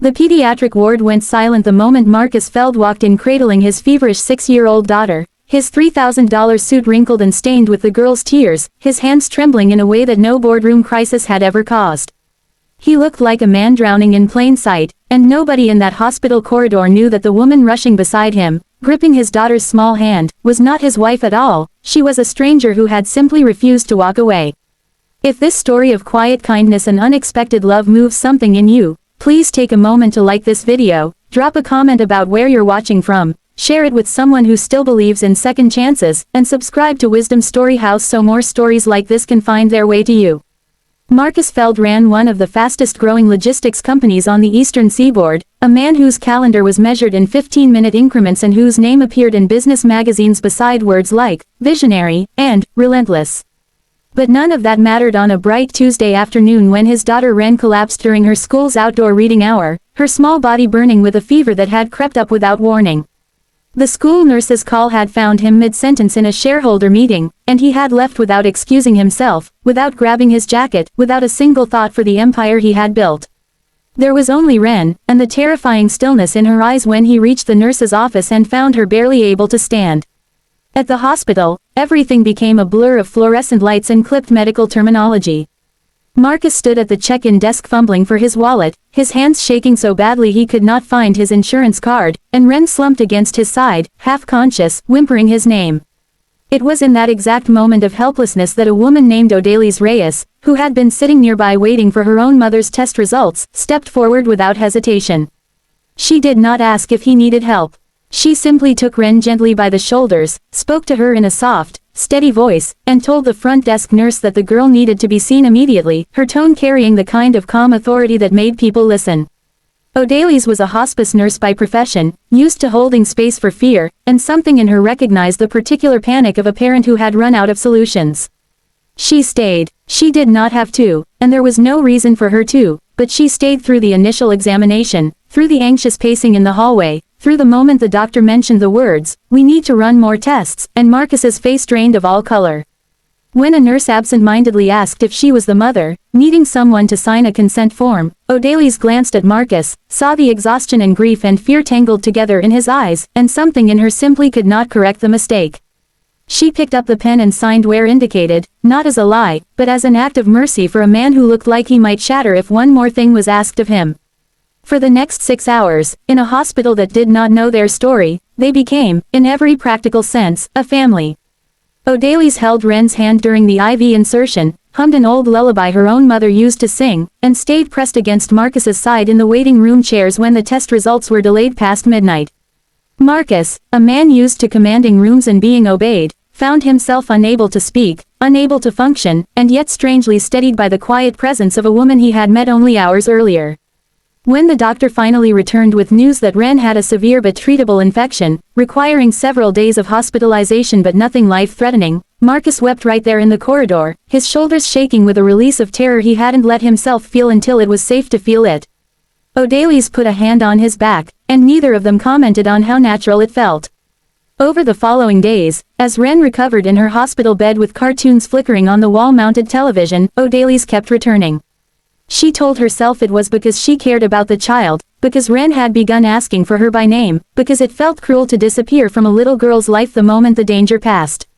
The pediatric ward went silent the moment Marcus Feld walked in cradling his feverish 6-year-old daughter, his $3,000 suit wrinkled and stained with the girl's tears, his hands trembling in a way that no boardroom crisis had ever caused. He looked like a man drowning in plain sight, and nobody in that hospital corridor knew that the woman rushing beside him, gripping his daughter's small hand, was not his wife at all. She was a stranger who had simply refused to walk away. If this story of quiet kindness and unexpected love moves something in you, please take a moment to like this video, drop a comment about where you're watching from, share it with someone who still believes in second chances, and subscribe to Wisdom Story House so more stories like this can find their way to you. Marcus Feld ran one of the fastest-growing logistics companies on the Eastern Seaboard, a man whose calendar was measured in 15-minute increments and whose name appeared in business magazines beside words like visionary and relentless. But none of that mattered on a bright Tuesday afternoon when his daughter Ren collapsed during her school's outdoor reading hour, her small body burning with a fever that had crept up without warning. The school nurse's call had found him mid-sentence in a shareholder meeting, and he had left without excusing himself, without grabbing his jacket, without a single thought for the empire he had built. There was only Ren, and the terrifying stillness in her eyes when he reached the nurse's office and found her barely able to stand. At the hospital, everything became a blur of fluorescent lights and clipped medical terminology. Marcus stood at the check-in desk fumbling for his wallet, his hands shaking so badly he could not find his insurance card, and Ren slumped against his side, half-conscious, whimpering his name. It was in that exact moment of helplessness that a woman named Odalis Reyes, who had been sitting nearby waiting for her own mother's test results, stepped forward without hesitation. She did not ask if he needed help. She simply took Ren gently by the shoulders, spoke to her in a soft, steady voice, and told the front desk nurse that the girl needed to be seen immediately, her tone carrying the kind of calm authority that made people listen. Odalis was a hospice nurse by profession, used to holding space for fear, and something in her recognized the particular panic of a parent who had run out of solutions. She stayed. She did not have to, and there was no reason for her to, but she stayed through the initial examination, through the anxious pacing in the hallway, through the moment the doctor mentioned the words, "We need to run more tests," and Marcus's face drained of all color. When a nurse absent-mindedly asked if she was the mother, needing someone to sign a consent form, Odalis glanced at Marcus, saw the exhaustion and grief and fear tangled together in his eyes, and something in her simply could not correct the mistake. She picked up the pen and signed where indicated, not as a lie, but as an act of mercy for a man who looked like he might shatter if one more thing was asked of him. For the next 6 hours, in a hospital that did not know their story, they became, in every practical sense, a family. Odalis held Ren's hand during the IV insertion, hummed an old lullaby her own mother used to sing, and stayed pressed against Marcus's side in the waiting room chairs when the test results were delayed past midnight. Marcus, a man used to commanding rooms and being obeyed, found himself unable to speak, unable to function, and yet strangely steadied by the quiet presence of a woman he had met only hours earlier. When the doctor finally returned with news that Ren had a severe but treatable infection, requiring several days of hospitalization but nothing life-threatening, Marcus wept right there in the corridor, his shoulders shaking with a release of terror he hadn't let himself feel until it was safe to feel it. Odalis put a hand on his back, and neither of them commented on how natural it felt. Over the following days, as Ren recovered in her hospital bed with cartoons flickering on the wall-mounted television, Odalis kept returning. She told herself it was because she cared about the child, because Ren had begun asking for her by name, because it felt cruel to disappear from a little girl's life the moment the danger passed.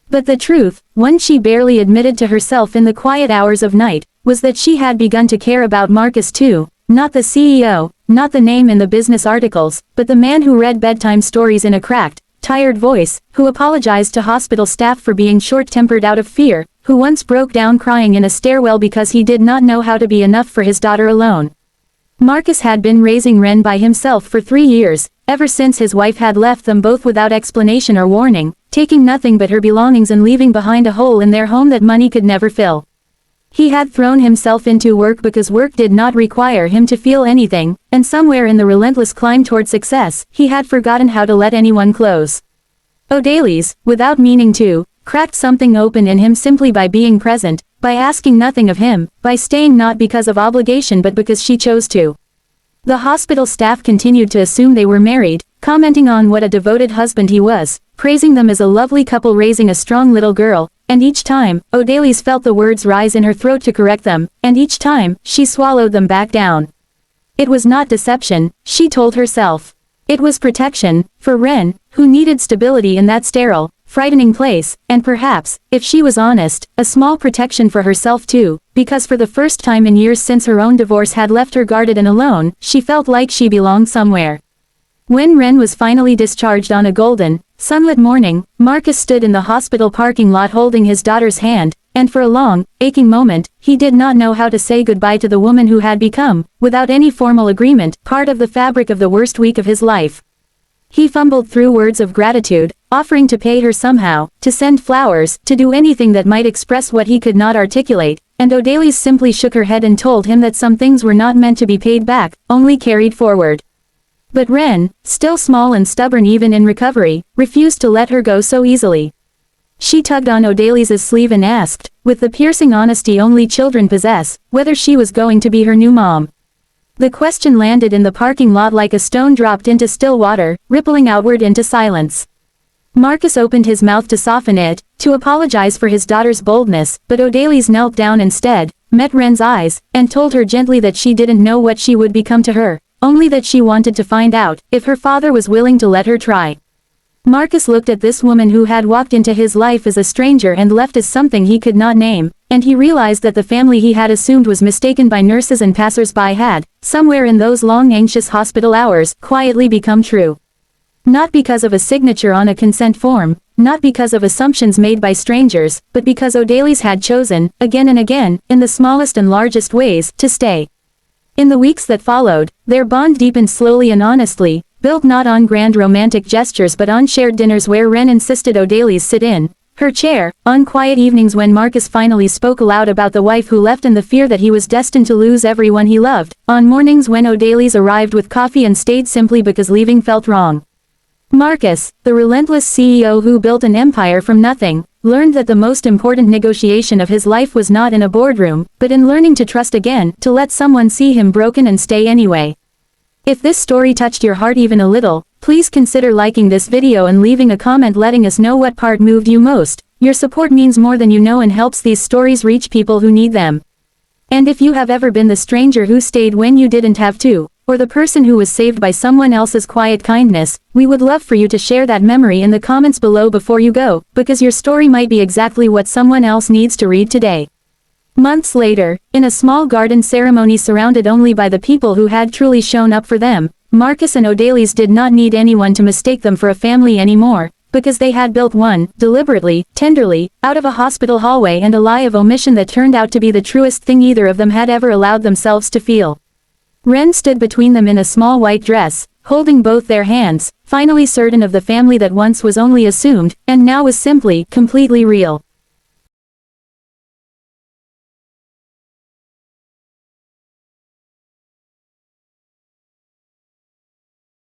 But the truth, one she barely admitted to herself in the quiet hours of night, was that she had begun to care about Marcus too, not the CEO, not the name in the business articles, but the man who read bedtime stories in a cracked, tired voice, who apologized to hospital staff for being short-tempered out of fear, who once broke down crying in a stairwell because he did not know how to be enough for his daughter alone. Marcus had been raising Ren by himself for 3 years, ever since his wife had left them both without explanation or warning, taking nothing but her belongings and leaving behind a hole in their home that money could never fill. He had thrown himself into work because work did not require him to feel anything, and somewhere in the relentless climb toward success, he had forgotten how to let anyone close. Odalis, without meaning to, cracked something open in him simply by being present, by asking nothing of him, by staying not because of obligation but because she chose to. The hospital staff continued to assume they were married, commenting on what a devoted husband he was, praising them as a lovely couple raising a strong little girl, and each time, Odalis felt the words rise in her throat to correct them, and each time, she swallowed them back down. It was not deception, she told herself. It was protection, for Ren, who needed stability in that sterile, frightening place, and perhaps, if she was honest, a small protection for herself too, because for the first time in years since her own divorce had left her guarded and alone, she felt like she belonged somewhere. When Ren was finally discharged on a golden, sunlit morning, Marcus stood in the hospital parking lot holding his daughter's hand, and for a long, aching moment, he did not know how to say goodbye to the woman who had become, without any formal agreement, part of the fabric of the worst week of his life. He fumbled through words of gratitude, offering to pay her somehow, to send flowers, to do anything that might express what he could not articulate, and Odalys simply shook her head and told him that some things were not meant to be paid back, only carried forward. But Ren, still small and stubborn even in recovery, refused to let her go so easily. She tugged on Odalys' sleeve and asked, with the piercing honesty only children possess, whether she was going to be her new mom. The question landed in the parking lot like a stone dropped into still water, rippling outward into silence. Marcus opened his mouth to soften it, to apologize for his daughter's boldness, but Odalys knelt down instead, met Ren's eyes, and told her gently that she didn't know what she would become to her, only that she wanted to find out, if her father was willing to let her try. Marcus looked at this woman who had walked into his life as a stranger and left as something he could not name, and he realized that the family he had assumed was mistaken by nurses and passers-by had, somewhere in those long anxious hospital hours, quietly become true. Not because of a signature on a consent form, not because of assumptions made by strangers, but because Odalys had chosen, again and again, in the smallest and largest ways, to stay. In the weeks that followed, their bond deepened slowly and honestly, built not on grand romantic gestures but on shared dinners where Ren insisted Odalys sit in her chair, on quiet evenings when Marcus finally spoke aloud about the wife who left and the fear that he was destined to lose everyone he loved, on mornings when Odalys arrived with coffee and stayed simply because leaving felt wrong. Marcus, the relentless CEO who built an empire from nothing, learned that the most important negotiation of his life was not in a boardroom, but in learning to trust again, to let someone see him broken and stay anyway. If this story touched your heart even a little, please consider liking this video and leaving a comment letting us know what part moved you most. Your support means more than you know and helps these stories reach people who need them. And if you have ever been the stranger who stayed when you didn't have to, or the person who was saved by someone else's quiet kindness, we would love for you to share that memory in the comments below before you go, because your story might be exactly what someone else needs to read today. Months later, in a small garden ceremony surrounded only by the people who had truly shown up for them, Marcus and Odalys did not need anyone to mistake them for a family anymore, because they had built one, deliberately, tenderly, out of a hospital hallway and a lie of omission that turned out to be the truest thing either of them had ever allowed themselves to feel. Ren stood between them in a small white dress, holding both their hands, finally certain of the family that once was only assumed, and now was simply, completely real.